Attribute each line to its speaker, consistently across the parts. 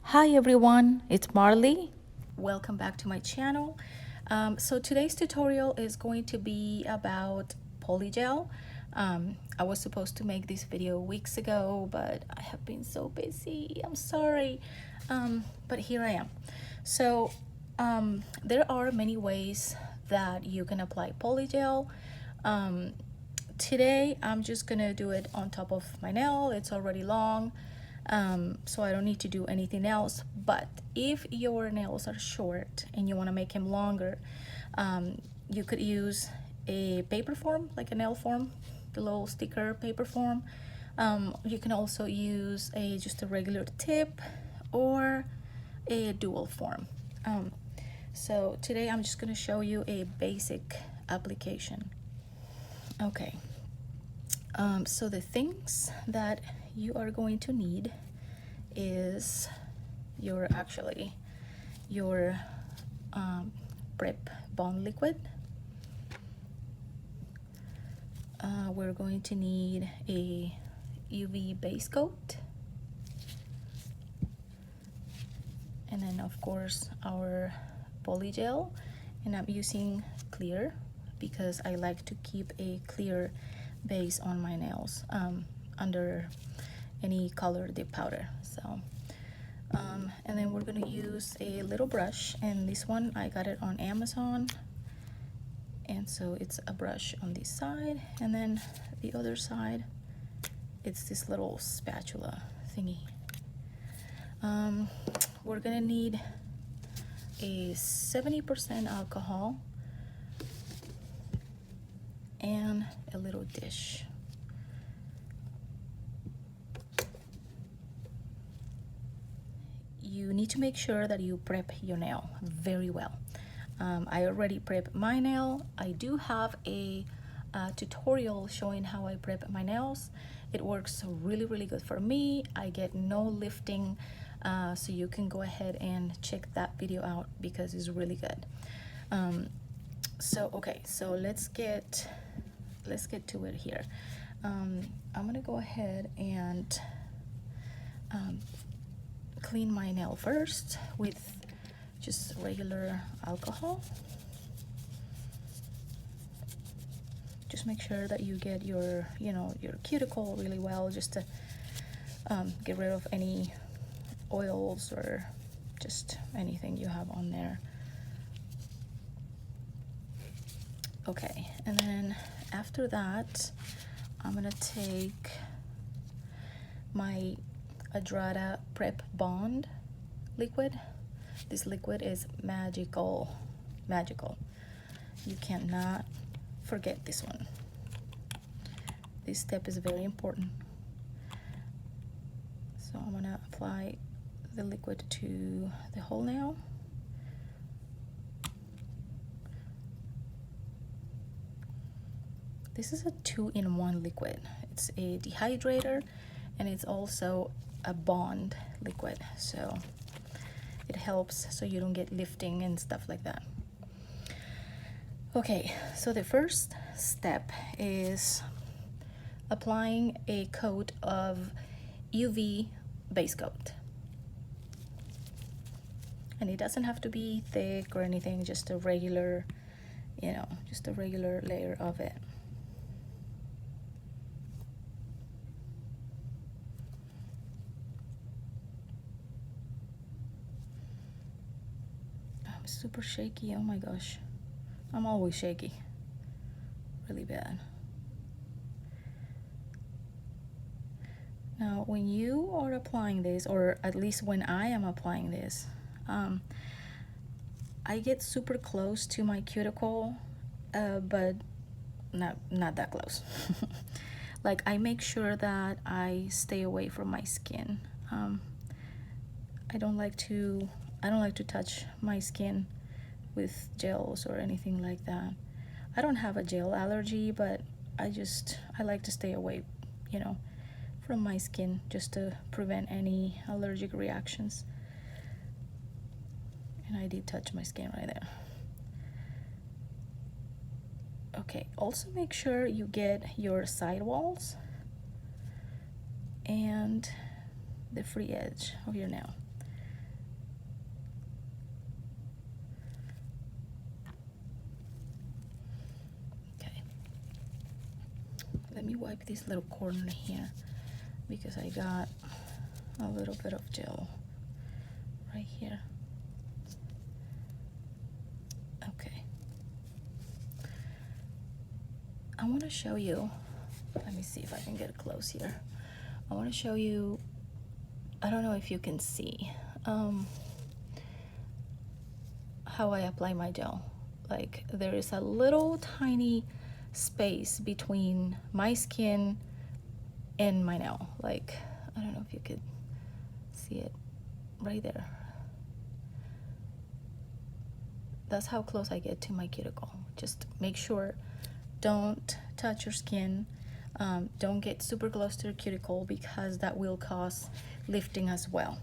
Speaker 1: Hi everyone, it's Marley. Welcome back to my channel. So today's tutorial is going to be about Polygel. I was supposed to make this video weeks ago, but I have been so busy. I'm sorry, but here I am. So there are many ways that you can apply Polygel. Today I'm just gonna do it on top of my nail. It's already long, so I don't need to do anything else. But if your nails are short and you want to make them longer, you could use a paper form, like a nail form, the little sticker paper form. You can also use just a regular tip or a dual form. So today I'm just going to show you a basic application. Okay, so the things that you are going to need is your prep bond liquid. We're going to need a UV base coat, and then of course our polygel, and I'm using clear because I like to keep a clear base on my nails under any color dip powder. So and then we're gonna use a little brush, and this one I got it on Amazon, and so it's a brush on this side, and then the other side it's this little spatula thingy. We're gonna need a 70% alcohol and a little dish. You need to make sure that you prep your nail very well. I already prepped my nail. I do have a tutorial showing how I prep my nails. It works really good for me. I get no lifting, so you can go ahead and check that video out because it's really good. Okay, so let's get to it here. I'm gonna go ahead and clean my nail first with just regular alcohol. Just make sure that you get your cuticle really well, just to get rid of any oils or just anything you have on there. Okay, and then after that I'm gonna take my Adrada Prep Bond liquid. This liquid is magical. You cannot forget this one. This step is very important. So I'm gonna apply the liquid to the whole nail. This is a 2-in-1 liquid. It's a dehydrator and it's also a bond liquid, so it helps so you don't get lifting and stuff like that. Okay, so the first step is applying a coat of UV base coat, and it doesn't have to be thick or anything, just a regular layer of it. Super shaky. Oh my gosh, I'm always shaky, really bad. Now when you are applying this, or at least when I am applying this, I get super close to my cuticle, but not that close. Like, I make sure that I stay away from my skin. I don't like to touch my skin with gels or anything like that. I don't have a gel allergy, but I like to stay away, from my skin, just to prevent any allergic reactions. And I did touch my skin right there. Okay, also make sure you get your sidewalls and the free edge of your nail. wipe this little corner here because I got a little bit of gel right here. Okay. I want to show you, let me see if I can get close here. I want to show you, I don't know if you can see how I apply my gel. Like there is a little tiny space between my skin and my nail. Like, I don't know if you could see it right there. That's how close I get to my cuticle. Just make sure, don't touch your skin. Don't get super close to your cuticle because that will cause lifting as well.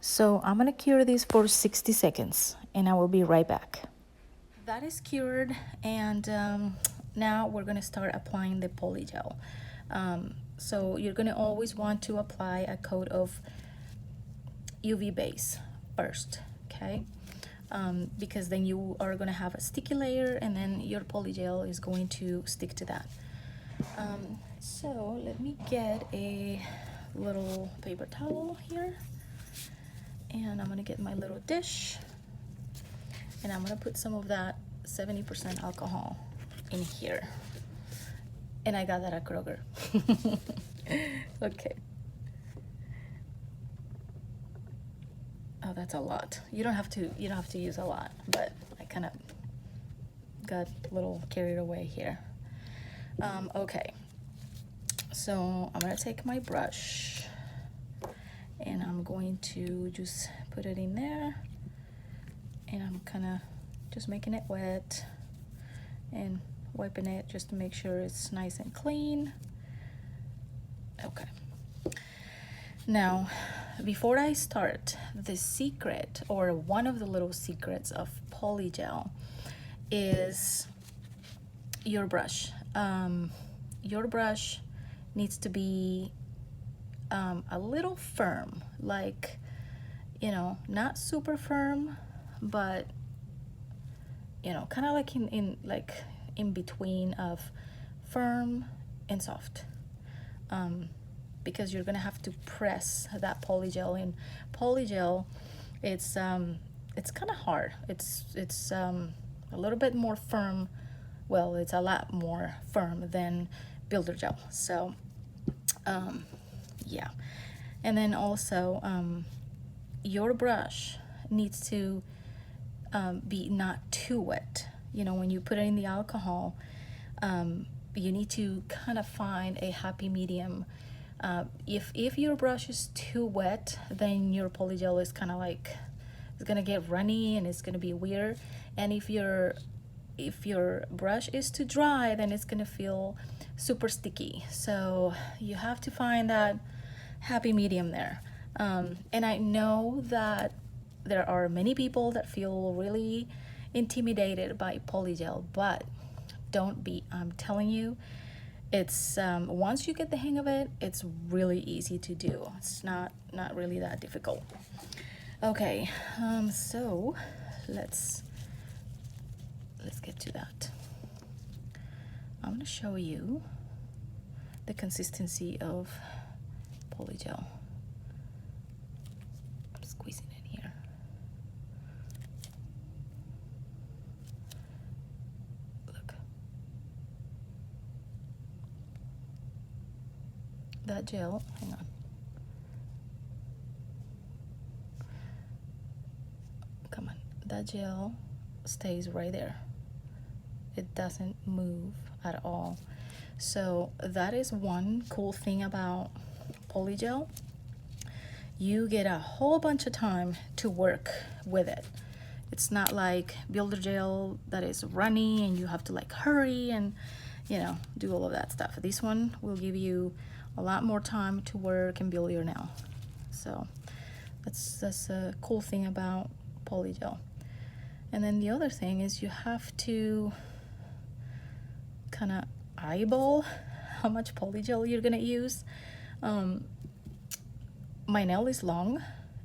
Speaker 1: So I'm gonna cure this for 60 seconds and I will be right back. That is cured, and now we're gonna start applying the Polygel. So you're gonna always want to apply a coat of UV base first, okay? Because then you are gonna have a sticky layer and then your Polygel is going to stick to that. So let me get a little paper towel here, and I'm gonna get my little dish, and I'm gonna put some of that 70% alcohol in here. And I got that at Kroger. Okay. Oh, that's a lot. You don't have to use a lot, but I kind of got a little carried away here. Okay. So I'm gonna take my brush and I'm going to just put it in there, and I'm kind of just making it wet and wiping it just to make sure it's nice and clean. Okay. Now, before I start, the secret, or one of the little secrets of Polygel, is your brush. Your brush needs to be a little firm, like, you know, not super firm, but you know, kind of like in between of firm and soft, because you're gonna have to press that Polygel in. Polygel, it's kind of hard. It's a little bit more firm. Well, it's a lot more firm than builder gel. So yeah. And then also your brush needs to be not too wet. You know, when you put it in the alcohol, you need to kind of find a happy medium. If your brush is too wet, then your Polygel is kind of like, it's gonna get runny and it's gonna be weird. And if your brush is too dry, then it's gonna feel super sticky. So you have to find that happy medium there. And I know that there are many people that feel really intimidated by Polygel, but don't be. I'm telling you, it's once you get the hang of it, it's really easy to do. It's not really that difficult. Okay, so let's get to that. I'm gonna show you the consistency of Polygel. I'm squeezing it here. Look. That gel, hang on. Come on. That gel stays right there. It doesn't move at all. So that is one cool thing about Polygel. You get a whole bunch of time to work with it. It's not like builder gel that is runny and you have to like hurry and, you know, do all of that stuff. This one will give you a lot more time to work and build your nail. So that's a cool thing about Polygel. And then the other thing is you have to kind of eyeball how much Polygel you're gonna use. My nail is long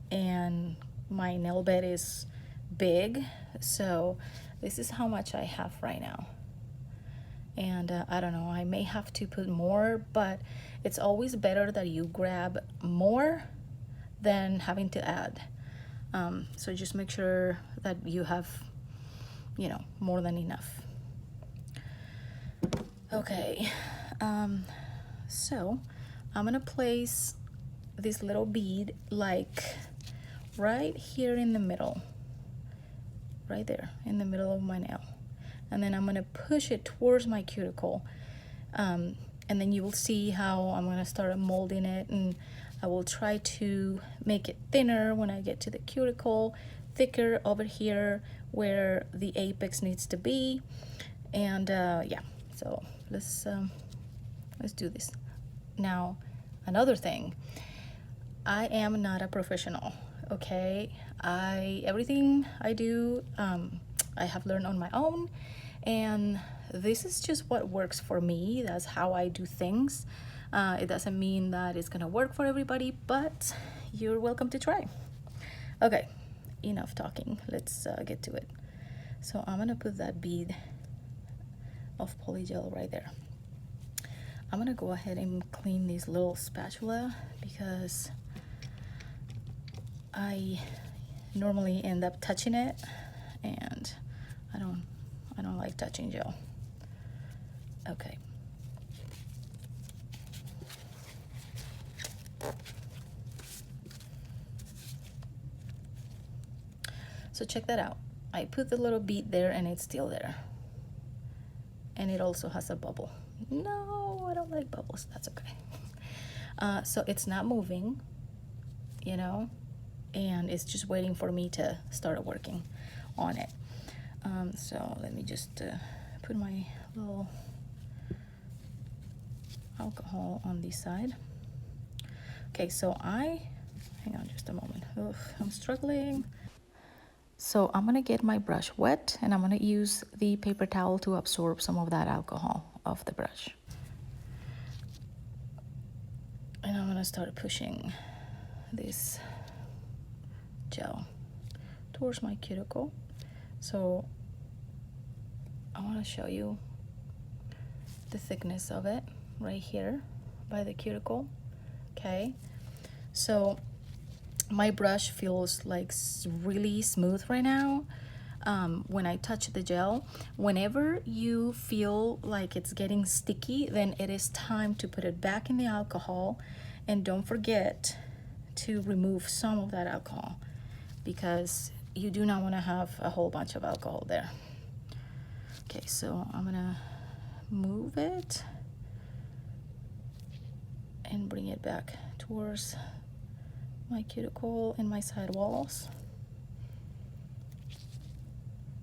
Speaker 1: and my nail bed is big, so this is how much I have right now. and I don't know, I may have to put more, but it's always better that you grab more than having to add. So just make sure that you have, you know, more than enough. Okay, so I'm gonna place this little bead like right here in the middle, right there in the middle of my nail, and then I'm gonna push it towards my cuticle, and then you will see how I'm gonna start molding it, and I will try to make it thinner when I get to the cuticle, thicker over here where the apex needs to be, and yeah, so let's do this. Now, another thing, I am not a professional, okay? Everything I do, I have learned on my own, and this is just what works for me. That's how I do things. It doesn't mean that it's gonna work for everybody, but you're welcome to try. Okay, enough talking. Let's get to it. So I'm gonna put that bead of polygel right there. I'm gonna go ahead and clean this little spatula because I normally end up touching it, and I don't like touching gel. Okay. So check that out. I put the little bead there and it's still there. And it also has a bubble. No, I don't like bubbles. That's okay. So it's not moving, you know, and it's just waiting for me to start working on it. So let me just put my little alcohol on this side. Okay, so hang on just a moment. Ugh, I'm struggling. So I'm gonna get my brush wet, and I'm gonna use the paper towel to absorb some of that alcohol off the brush. And I'm gonna start pushing this gel towards my cuticle. So I wanna show you the thickness of it right here by the cuticle, okay? So my brush feels like really smooth right now. When I touch the gel, whenever you feel like it's getting sticky, then it is time to put it back in the alcohol, and don't forget to remove some of that alcohol because you do not want to have a whole bunch of alcohol there. Okay, so I'm gonna move it and bring it back towards my cuticle and my side walls.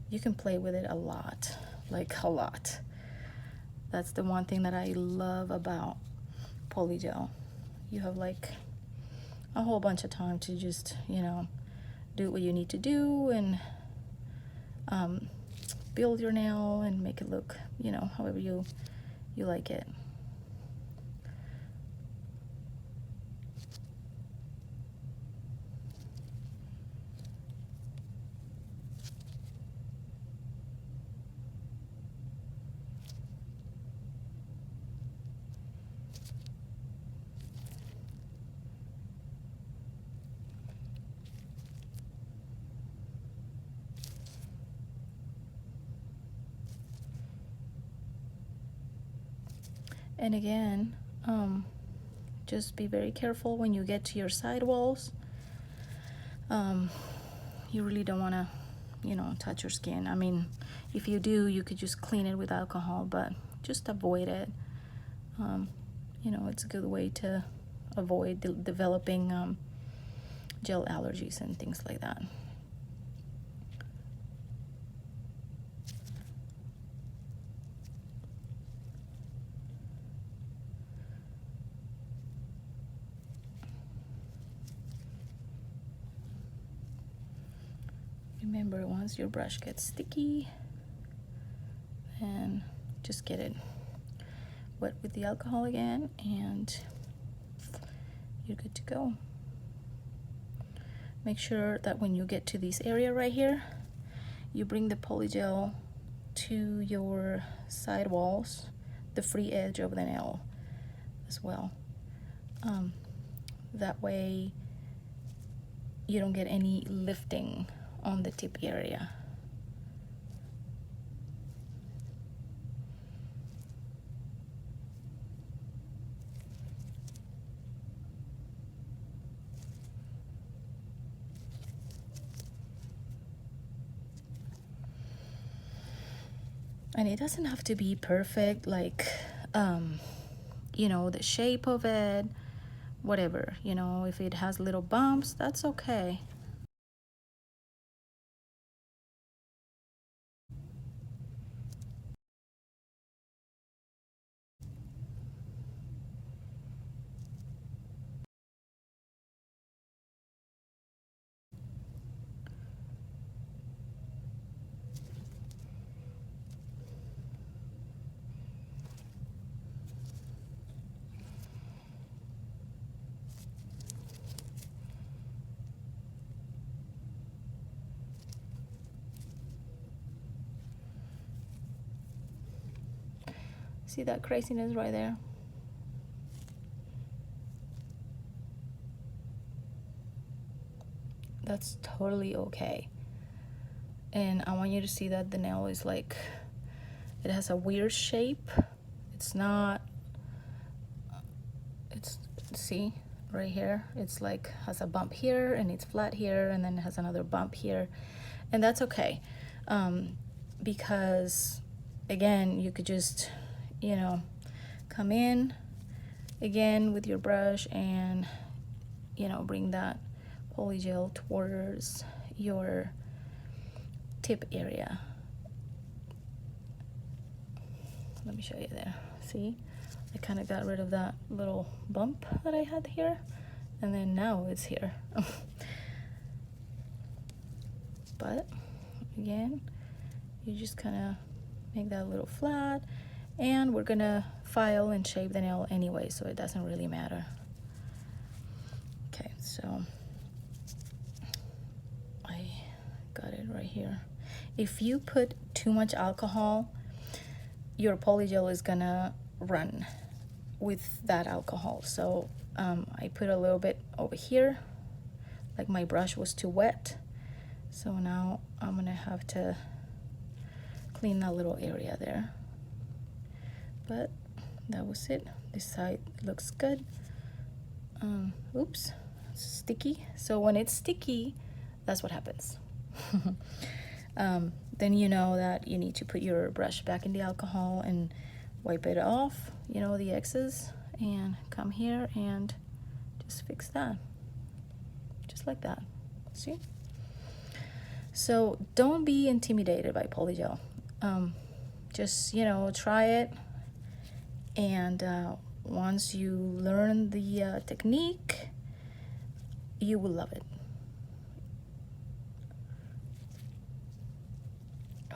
Speaker 1: You can play with it a lot, like a lot. That's the one thing that I love about polygel. You have like a whole bunch of time to just, you know, do what you need to do and build your nail and make it look, you know, however you like it. And again, just be very careful when you get to your side walls. You really don't want to, you know, touch your skin. I mean, if you do, you could just clean it with alcohol, but just avoid it. You know, it's a good way to avoid developing gel allergies and things like that. Remember, once your brush gets sticky, then just get it wet with the alcohol again and you're good to go. Make sure that when you get to this area right here, you bring the polygel to your side walls, the free edge of the nail as well. That way you don't get any lifting on the tip area. And it doesn't have to be perfect, like you know, the shape of it, whatever, you know, if it has little bumps, that's okay. See that craziness right there? That's totally okay. And I want you to see that the nail is like, it has a weird shape. It's not, it's, see right here, it's like has a bump here and it's flat here, and then it has another bump here, and that's okay. Because again, you could just, you know, come in again with your brush and, you know, bring that polygel towards your tip area. Let me show you there. See, I kind of got rid of that little bump that I had here, and then now it's here. But again, you just kind of make that a little flat, and we're gonna file and shape the nail anyway, so it doesn't really matter. Okay, so I got it right here. If you put too much alcohol, your polygel is gonna run with that alcohol. So I put a little bit over here, like my brush was too wet, so now I'm gonna have to clean that little area there. But that was it. This side looks good. Oops, it's sticky. So when it's sticky, that's what happens. Then you know that you need to put your brush back in the alcohol and wipe it off, you know, the excess, and come here and just fix that, just like that. See? So don't be intimidated by polygel. Just, you know, try it, and once you learn the technique, you will love it.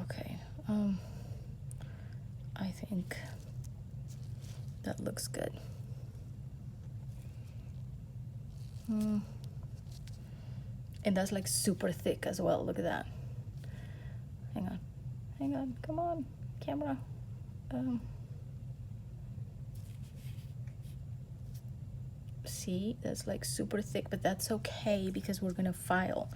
Speaker 1: Okay, I think that looks good. And that's like super thick as well. Look at that. Hang on, come on, camera. See, that's like super thick, but that's okay because we're gonna file.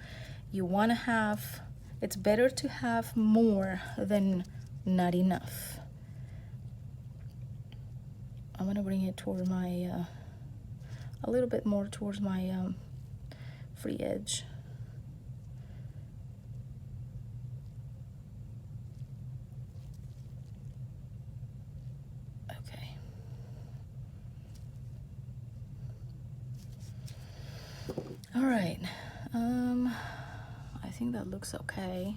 Speaker 1: You wanna have, it's better to have more than not enough. I'm gonna bring it toward my, a little bit more towards my free edge. Okay. All right, I think that looks okay.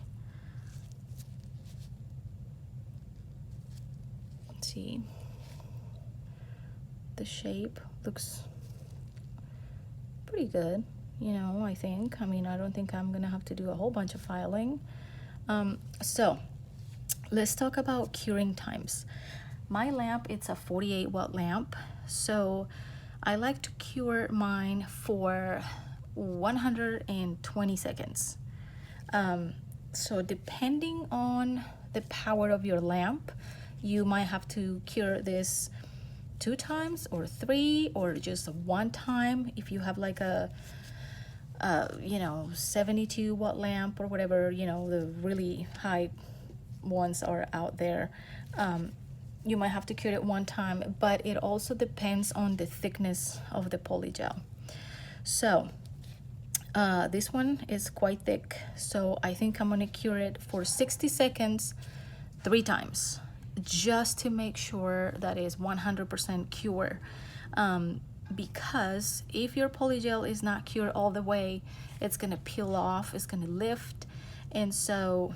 Speaker 1: Let's see. The shape looks pretty good, you know, I think. I mean, I don't think I'm gonna have to do a whole bunch of filing. So let's talk about curing times. My lamp, it's a 48-watt lamp, so I like to cure mine for 120 seconds. So depending on the power of your lamp. You might have to cure this 2 times or 3 or just 1 time if you have like a you know, 72 watt lamp or whatever, you know, the really high ones are out there. You might have to cure it 1 time, but it also depends on the thickness of the polygel. So this one is quite thick, so I think I'm gonna cure it for 60 seconds 3 times, just to make sure that it's 100% cure. Because if your polygel is not cured all the way, it's gonna peel off, it's gonna lift. And so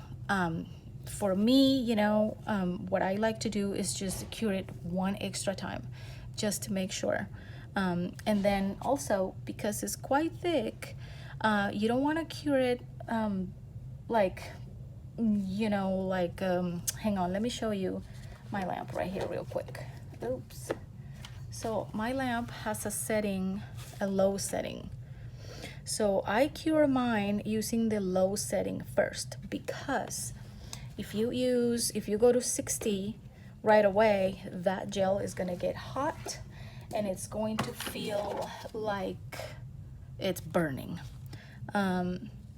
Speaker 1: for me, you know, what I like to do is just cure it 1 extra time, just to make sure. And then also, because it's quite thick, you don't want to cure it like, you know, like hang on, let me show you my lamp right here real quick. Oops. So my lamp has a setting, a low setting. So I cure mine using the low setting first, because if you go to 60 right away, that gel is gonna get hot and it's going to feel like it's burning.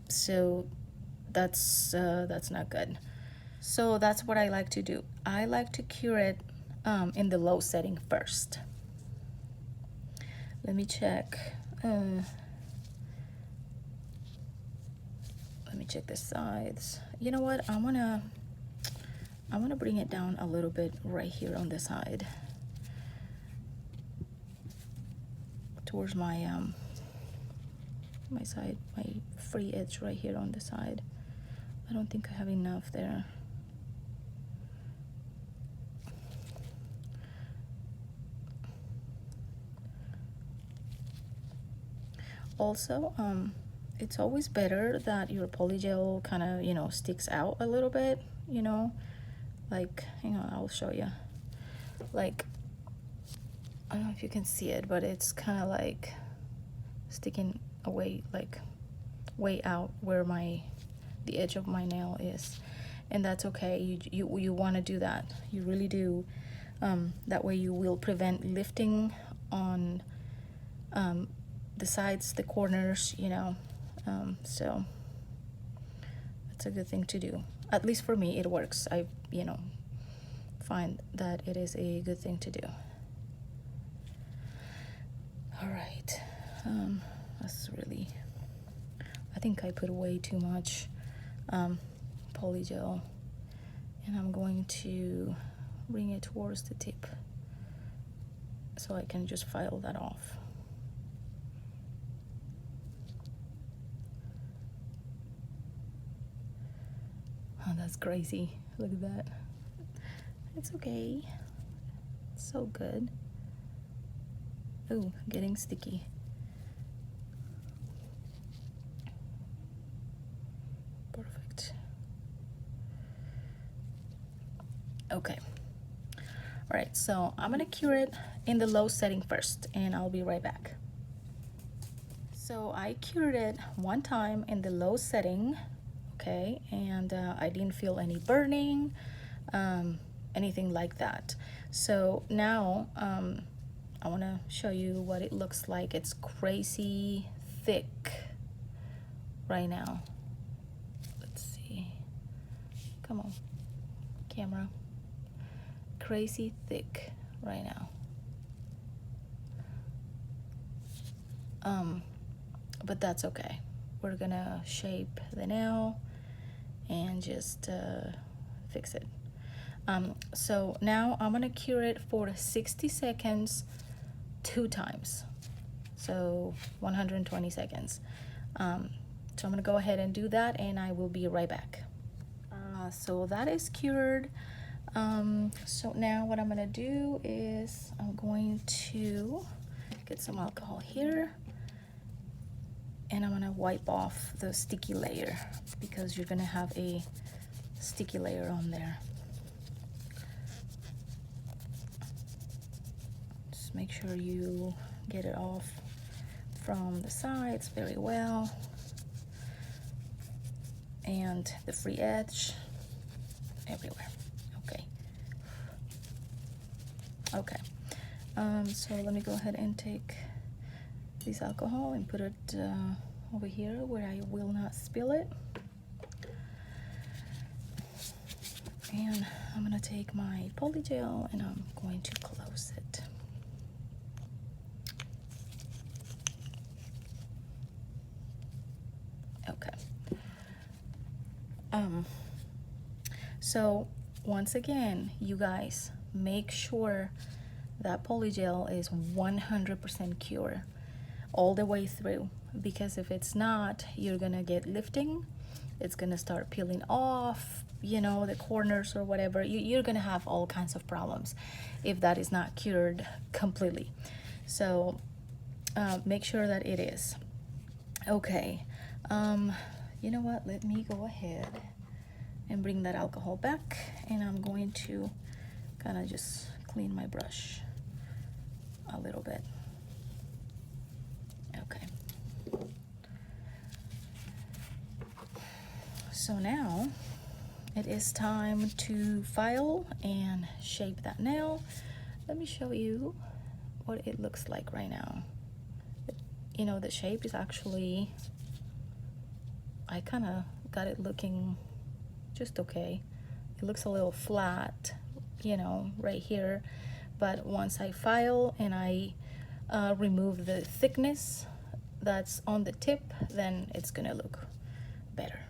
Speaker 1: So that's not good. So that's what I like to do. I like to cure it in the low setting first. Let me check. Let me check the sides. You know what? I wanna bring it down a little bit right here on the side, towards my my side, my free edge right here on the side. I don't think I have enough there. Also, it's always better that your polygel kind of, you know, sticks out a little bit, you know, like, hang on, I'll show you. Like, I don't know if you can see it, but it's kind of like sticking away, like way out where the edge of my nail is, and that's okay. You want to do that, you really do. That way you will prevent lifting on the sides, the corners, you know. So that's a good thing to do. At least for me, it works. I, you know, find that it is a good thing to do. All right. That's really, I think I put way too much polygel, and I'm going to bring it towards the tip so I can just file that off. Oh, that's crazy. Look at that. It's okay. It's so good. Oh, getting sticky. Perfect. Okay. All right, so I'm gonna cure it in the low setting first, and I'll be right back. So I cured it 1 time in the low setting, okay, and I didn't feel any burning, anything like that. So now I want to show you what it looks like. It's crazy thick right now. Let's see. Come on, camera. Crazy thick right now. But that's okay. We're gonna shape the nail and just fix it. So now I'm gonna cure it for 60 seconds 2 times, so 120 seconds. So I'm gonna go ahead and do that, and I will be right back. So that is cured. So now what I'm gonna do is I'm going to get some alcohol here, and I'm gonna wipe off the sticky layer, because you're gonna have a sticky layer on there. Just make sure you get it off from the sides very well, and the free edge, everywhere. Okay. Okay. So let me go ahead and take this alcohol and put it over here where I will not spill it. And I'm gonna take my Polygel and I'm going to close it. Okay. So once again, you guys, make sure that Polygel is 100% cure all the way through, because if it's not, you're gonna get lifting, it's gonna start peeling off, you know, the corners or whatever. You're gonna have all kinds of problems if that is not cured completely. So make sure that it is. Okay, you know what, let me go ahead and bring that alcohol back, and I'm going to kind of just clean my brush a little bit. Okay. So now it is time to file and shape that nail. Let me show you what it looks like right now. You know, the shape is actually, I kind of got it looking just okay. It looks a little flat, you know, right here, but once I file and I remove the thickness that's on the tip, then it's gonna look better.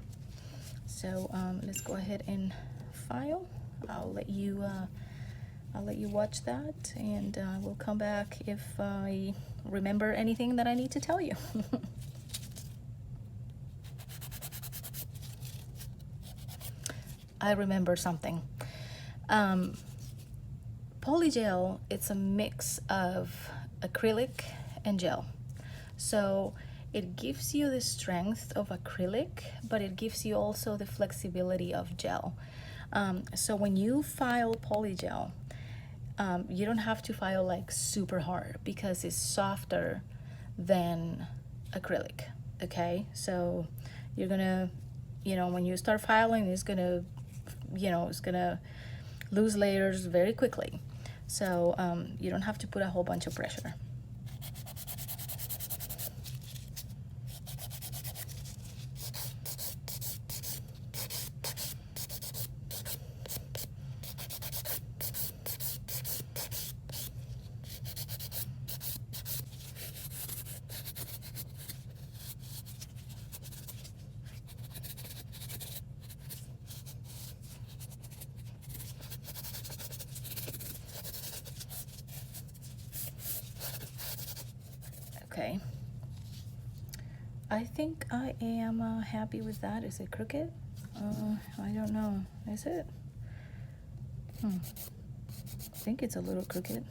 Speaker 1: So let's go ahead and file. I'll let you watch that, and we'll come back if I remember anything that I need to tell you. I remember something. Polygel, it's a mix of acrylic and gel. So it gives you the strength of acrylic, but it gives you also the flexibility of gel. So when you file Polygel, you don't have to file like super hard because it's softer than acrylic, okay? So you're gonna, you know, when you start filing, it's gonna, you know, it's gonna lose layers very quickly. So you don't have to put a whole bunch of pressure. Okay, I think I am happy with that. Is it crooked? I don't know. Is it? I think it's a little crooked.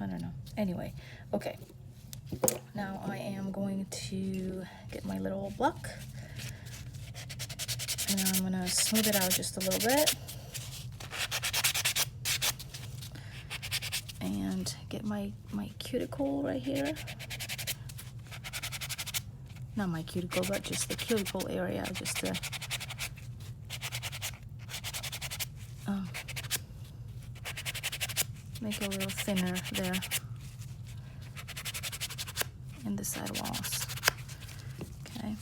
Speaker 1: I don't know. Anyway, okay. Now I am going to get my little block, and I'm gonna smooth it out just a little bit. And get my cuticle right here. Not my cuticle, but just the cuticle area, just to make it a little thinner there in the side walls. Okay.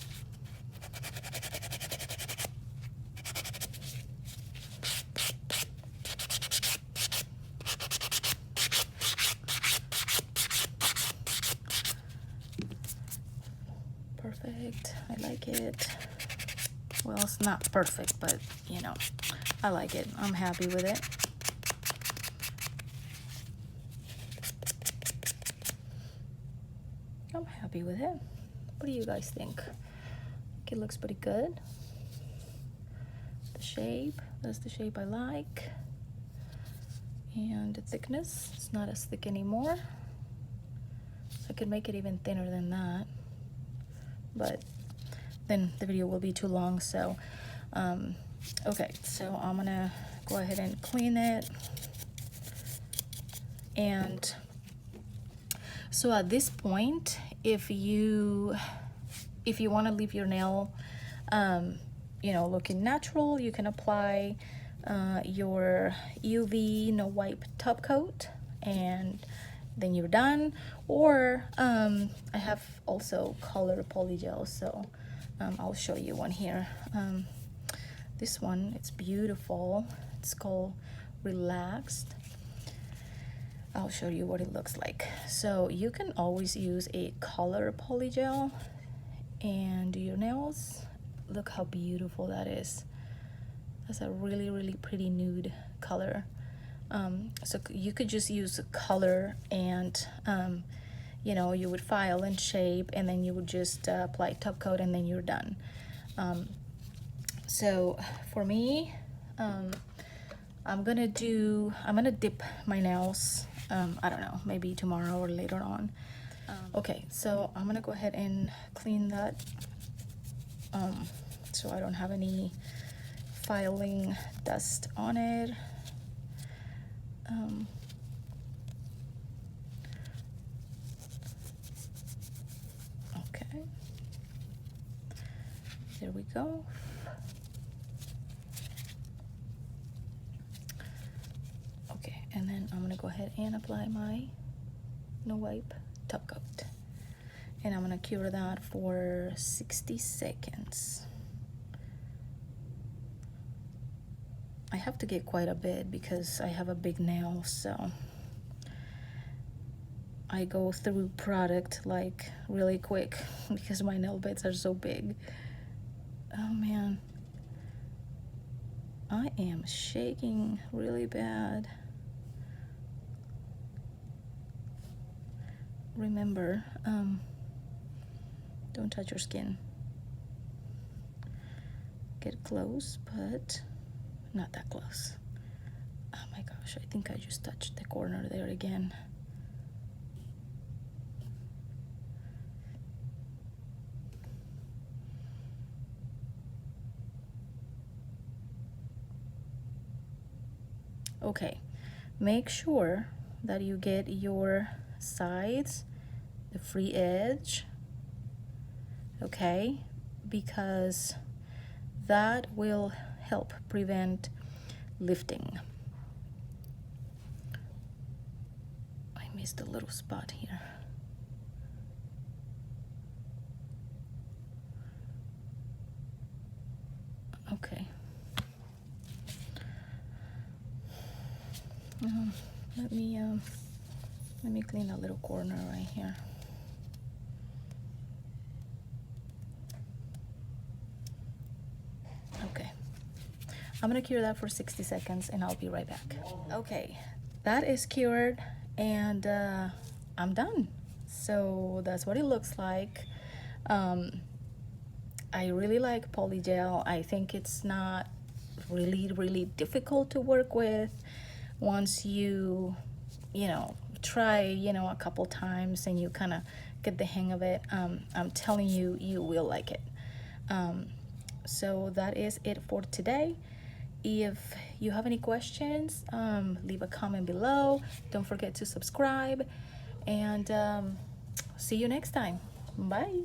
Speaker 1: Perfect. I like it. Well, it's not perfect, but you know, I like it. I'm happy with it. I'm happy with it. What do you guys think? It looks pretty good. The shape, that's the shape I like. And the thickness, it's not as thick anymore. I could make it even thinner than that, but then the video will be too long. So okay, so I'm gonna go ahead and clean it. And so at this point, if you want to leave your nail you know, looking natural, you can apply your UV no wipe top coat, and then you're done. Or I have also color polygel, so I'll show you one here. This one, it's beautiful. It's called Relaxed. I'll show you what it looks like. So you can always use a color polygel and do your nails. Look how beautiful that is. That's a really, really pretty nude color. So you could just use color and you know, you would file and shape, and then you would just apply top coat, and then you're done. So for me, I'm gonna dip my nails, I don't know, maybe tomorrow or later on. Okay, so I'm gonna go ahead and clean that so I don't have any filing dust on it. Okay, there we go. Okay, and then I'm gonna go ahead and apply my no wipe top coat, and I'm gonna cure that for 60 seconds. I have to get quite a bit because I have a big nail, so I go through product like really quick because my nail beds are so big. Oh man, I am shaking really bad. Remember, don't touch your skin. Get close, but not that close. Oh my gosh, I think I just touched the corner there again. Okay, make sure that you get your sides, the free edge, okay, because that will help prevent lifting. I missed a little spot here. Okay. Let me clean a little corner right here. Okay, I'm gonna cure that for 60 seconds and I'll be right back. Okay, that is cured, and I'm done. So that's what it looks like. I really like Polygel. I think it's not really difficult to work with once you know, try, you know, a couple times and you kind of get the hang of it. I'm telling you, you will like it. So that is it for today. If you have any questions, leave a comment below. Don't forget to subscribe, and see you next time. Bye.